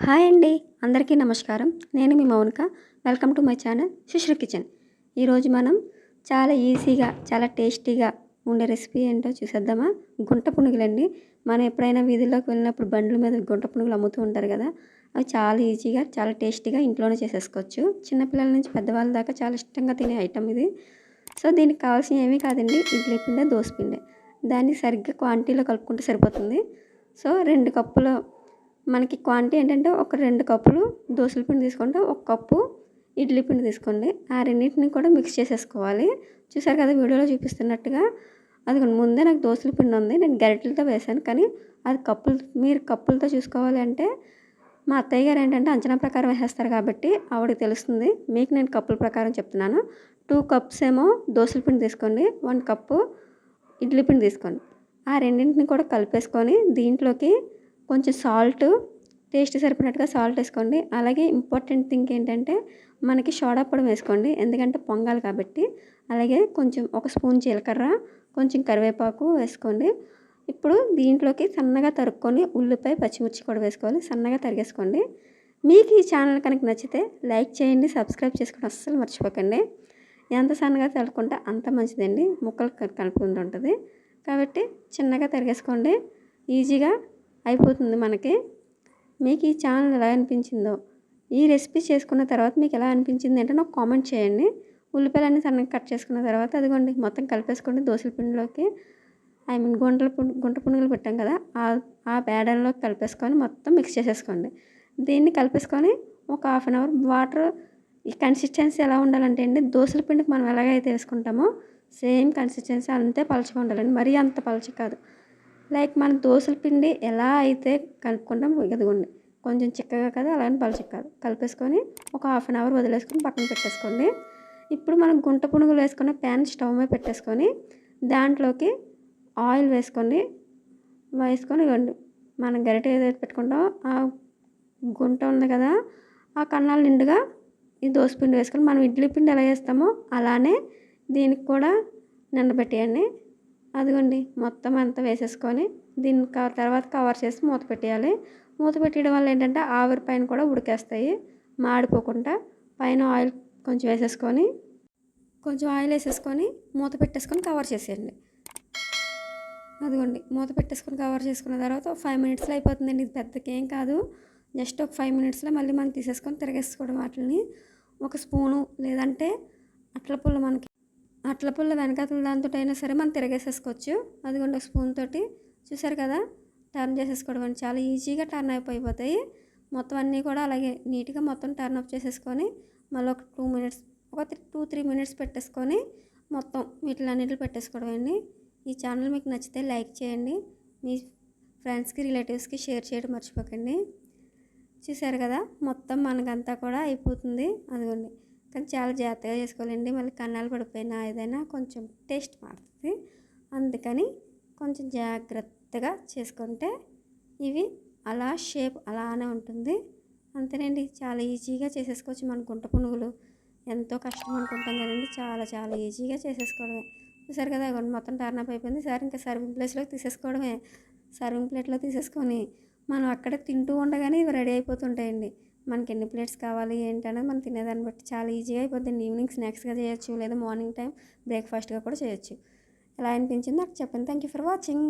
Hi అండి, అందరికీ నమస్కారం. నేను మీ Mounika. Welcome to my channel Sushree kitchen. ఈరోజు మనం చాలా ఈజీగా చాలా టేస్టీగా ఉండే రెసిపీ ఏంటో చూసేద్దామా. గుంట పునుగులండి. మనం ఎప్పుడైనా వీధుల్లోకి వెళ్ళినప్పుడు బండ్ల మీద గుంట పునుగులు అమ్ముతూ ఉంటారు కదా. అవి చాలా ఈజీగా చాలా టేస్టీగా ఇంట్లోనే చేసేసుకోవచ్చు. చిన్నపిల్లల నుంచి పెద్దవాళ్ళ దాకా చాలా ఇష్టంగా తినే ఐటమ్ ఇది. సో దీనికి కావాల్సినవి ఏమీ కాదండి, ఇడ్లీ పిండి, దోశ పిండి. దాన్ని సరిగ్గా క్వాంటిటీలో కలుపుకుంటే సరిపోతుంది. సో 2 కప్పులు మనకి క్వాంటిటీ ఏంటంటే ఒక 2 కప్పులు దోసల పిండి తీసుకుంటే 1 కప్పు ఇడ్లీ పిండి తీసుకోండి. ఆ రెండింటిని కూడా మిక్స్ చేసేసుకోవాలి. చూసారు కదా వీడియోలో చూపిస్తున్నట్టుగా. అదిగోండి, ముందే నాకు దోసల పిండి ఉంది, నేను గరిటెలతో వేశాను. కానీ అది మీరు కప్పులతో చూసుకోవాలి అంటే మా అత్తయ్య గారు ఏంటంటే అంచనా ప్రకారం వేసేస్తారు కాబట్టి ఆవిడకి తెలుస్తుంది. మీకు నేను కప్పుల ప్రకారం చెప్తున్నాను. 2 కప్స్ ఏమో దోసల పిండి తీసుకోండి, 1 కప్పు ఇడ్లీ పిండి తీసుకోండి. ఆ రెండింటిని కూడా కలిపేసుకొని దీంట్లోకి కొంచెం సాల్ట్, టేస్ట్ సరిపోయినట్టుగా సాల్ట్ వేసుకోండి. అలాగే ఇంపార్టెంట్ థింగ్ ఏంటంటే మనకి సోడా పొడి వేసుకోండి, ఎందుకంటే పొంగాలి కాబట్టి. అలాగే కొంచెం 1 స్పూన్ జీలకర్ర, కొంచెం కరివేపాకు వేసుకోండి. ఇప్పుడు దీంట్లోకి సన్నగా తరుక్కొని ఉల్లిపాయ, పచ్చిమిర్చి కూడా వేసుకోవాలి, సన్నగా తరిగేసుకోండి. మీకు ఈ ఛానల్ కనుక నచ్చితే లైక్ చేయండి, సబ్స్క్రైబ్ చేసుకోవడం అస్సలు మర్చిపోకండి. ఎంత సన్నగా తరుక్కుంటే అంత మంచిదండి, ముక్కలు కలుపుకుంటూ ఉంటుంది కాబట్టి చిన్నగా తరిగేసుకోండి. ఈజీగా అయిపోతుంది మనకి. మీకు ఈ ఛానల్ ఎలా అనిపించిందో, ఈ రెసిపీ చేసుకున్న తర్వాత మీకు ఎలా అనిపించింది అంటే నాకు కామెంట్ చేయండి. ఉల్లిపాయలన్నీ సన్నగా కట్ చేసుకున్న తర్వాత అదిగోండి మొత్తం కలిపేసుకోండి దోసల పిండిలోకి. గుంట పునుగులు పెట్టాం కదా, ఆ బేడన్లోకి కలిపేసుకొని మొత్తం మిక్స్ చేసేసుకోండి. దీన్ని కలిపేసుకొని ఒక హాఫ్ అన్ అవర్ వాటర్. ఈ కన్సిస్టెన్సీ ఎలా ఉండాలంటే అండి, దోసల పిండికి మనం ఎలాగైతే వేసుకుంటామో సేమ్ కన్సిస్టెన్సీ అంతే పలుచగా ఉండాలండి, మరీ అంత పలుచగా కాదు. లైక్ మన దోసల పిండి ఎలా అయితే కలుపుకుంటాం ఇదిగోండి, కొంచెం చిక్కగా కదా, అలానే పలుచగా కాదు. కలిపేసుకొని ఒక హాఫ్ అన్ అవర్ వదిలేసుకొని పక్కన పెట్టేసుకోండి. ఇప్పుడు మనం గుంట పునుగులు వేసుకున్న ప్యాన్ స్టవ్ మీద పెట్టేసుకొని దాంట్లోకి ఆయిల్ వేసుకొని ఇవ్వండి, మనం గరిట ఏదైతే పెట్టుకుంటామో ఆ గుంట ఉంది కదా, ఆ కన్నాల నిండుగా ఈ దోస పిండి వేసుకొని మనం ఇడ్లీ పిండి ఎలా వేస్తామో అలానే దీనికి కూడా నిండబెట్టేయండి. అదిగోండి మొత్తం అంతా వేసేసుకొని దీన్ని తర్వాత కవర్ చేసి మూత పెట్టేయాలి. మూత పెట్టేయడం వల్ల ఏంటంటే ఆవిరి పైన కూడా ఉడికేస్తాయి, మాడిపోకుండా. పైన ఆయిల్ కొంచెం వేసేసుకొని మూత పెట్టేసుకొని కవర్ చేసేయండి. అదిగోండి మూత పెట్టేసుకొని కవర్ చేసుకున్న తర్వాత 5 మినిట్స్లో అయిపోతుందండి. ఇది పెద్దగా ఏం కాదు, జస్ట్ ఒక 5 మినిట్స్లో మళ్ళీ మనం తీసేసుకొని తిరగేసుకోవడం. వాటిని 1 స్పూను లేదంటే అట్ల పుల్ల వెనకాతల దాంతో అయినా సరే మనం తిరగేసేసుకోవచ్చు. అదిగోండి ఒక స్పూన్ తోటి చూసారు కదా, టర్న్ చేసేసుకోవడం అండి. చాలా ఈజీగా టర్న్ అయిపోతాయి మొత్తం అన్నీ కూడా. అలాగే నీట్గా మొత్తం టర్న్ అప్ చేసేసుకొని మళ్ళీ ఒక 2-3 మినిట్స్ పెట్టేసుకొని మొత్తం వీటిలన్నిటిని పెట్టేసుకోవడం అండి. ఈ ఛానల్ మీకు నచ్చితే లైక్ చేయండి, మీ ఫ్రెండ్స్కి రిలేటివ్స్కి షేర్ చేయడం మర్చిపోకండి. చూసారు కదా మొత్తం మనకంతా కూడా అయిపోతుంది. అదిగోండి, కానీ చాలా జాగ్రత్తగా చేసుకోవాలండి, మళ్ళీ కన్నాలు పడిపోయినా ఏదైనా కొంచెం టేస్ట్ మారుతుంది. అందుకని కొంచెం జాగ్రత్తగా చేసుకుంటే ఇవి అలా షేప్ అలానే ఉంటుంది. అంతేనండి, చాలా ఈజీగా చేసేసుకోవచ్చు. మన గుంట పునుగులు ఎంతో కష్టం అనుకుంటాం కదండి, చాలా చాలా ఈజీగా చేసేసుకోవడమే. చూసారు కదా మొత్తం టర్న్ అప్ అయిపోయింది. సరే ఇంకా సర్వింగ్ ప్లేస్లోకి తీసేసుకోవడమే. సర్వింగ్ ప్లేట్లో తీసేసుకొని మనం అక్కడ తింటూ ఉండగానే ఇవి రెడీ అయిపోతుంటాయండి. మనకి ఎన్ని ప్లేట్స్ కావాలి ఏంటనేది మనం తినేదాన్ని బట్టి చాలా ఈజీగా అయిపోతుంది. ఈవినింగ్ స్నాక్స్గా చేయొచ్చు, లేదా మార్నింగ్ టైం బ్రేక్ఫాస్ట్గా కూడా చేయొచ్చు. ఎలా అనిపించింది నాకు చెప్పండి. Thank you for watching.